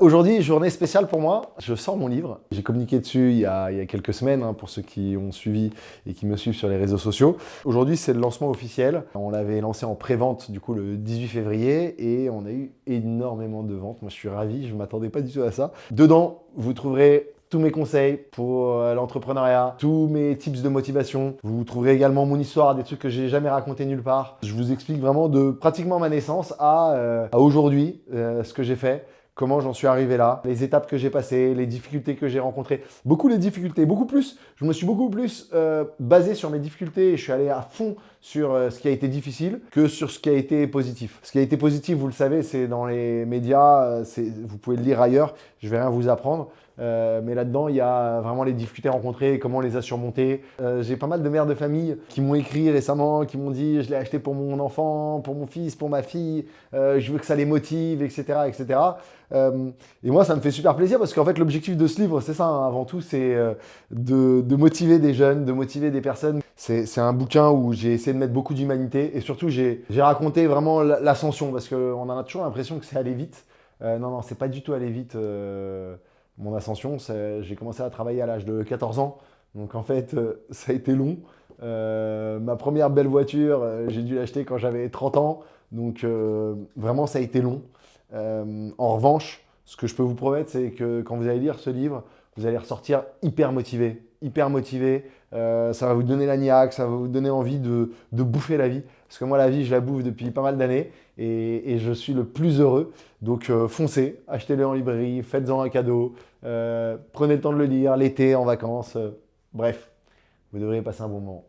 Aujourd'hui, journée spéciale pour moi. Je sors mon livre. J'ai communiqué dessus il y a quelques semaines, pour ceux qui ont suivi et qui me suivent sur les réseaux sociaux. Aujourd'hui, c'est le lancement officiel. On l'avait lancé en pré-vente du coup le 18 février et on a eu énormément de ventes. Moi, je suis ravi, je ne m'attendais pas du tout à ça. Dedans, vous trouverez tous mes conseils pour l'entrepreneuriat, tous mes tips de motivation. Vous trouverez également mon histoire, des trucs que j'ai jamais raconté nulle part. Je vous explique vraiment de pratiquement ma naissance à aujourd'hui, ce que j'ai fait. Comment j'en suis arrivé là, les étapes que j'ai passées, les difficultés que j'ai rencontrées. Beaucoup les difficultés, beaucoup plus. Je me suis beaucoup plus basé sur mes difficultés et je suis allé à fond sur ce qui a été difficile que sur ce qui a été positif. Ce qui a été positif, vous le savez, c'est dans les médias, vous pouvez le lire ailleurs, je vais rien vous apprendre. Mais là-dedans, il y a vraiment les difficultés rencontrées, comment on les a surmontées. J'ai pas mal de mères de famille qui m'ont écrit récemment, qui m'ont dit « je l'ai acheté pour mon enfant, pour mon fils, pour ma fille, je veux que ça les motive, etc. etc. » Et moi, ça me fait super plaisir parce qu'en fait, l'objectif de ce livre, c'est ça, avant tout, c'est de motiver des jeunes, de motiver des personnes. C'est un bouquin où j'ai essayé de mettre beaucoup d'humanité et surtout, j'ai raconté vraiment l'ascension parce qu'on en a toujours l'impression que c'est aller vite. Non, c'est pas du tout aller vite. Mon ascension, j'ai commencé à travailler à l'âge de 14 ans. Donc en fait, ça a été long. Ma première belle voiture, j'ai dû l'acheter quand j'avais 30 ans. Donc vraiment, ça a été long. En revanche, ce que je peux vous promettre, c'est que quand vous allez lire ce livre, vous allez ressortir hyper motivé. Hyper motivé. Ça va vous donner la niaque, ça va vous donner envie de bouffer la vie. Parce que moi, la vie, je la bouffe depuis pas mal d'années et je suis le plus heureux. Donc foncez, achetez-le en librairie, faites-en un cadeau, prenez le temps de le lire, l'été, en vacances. Bref, vous devriez passer un bon moment.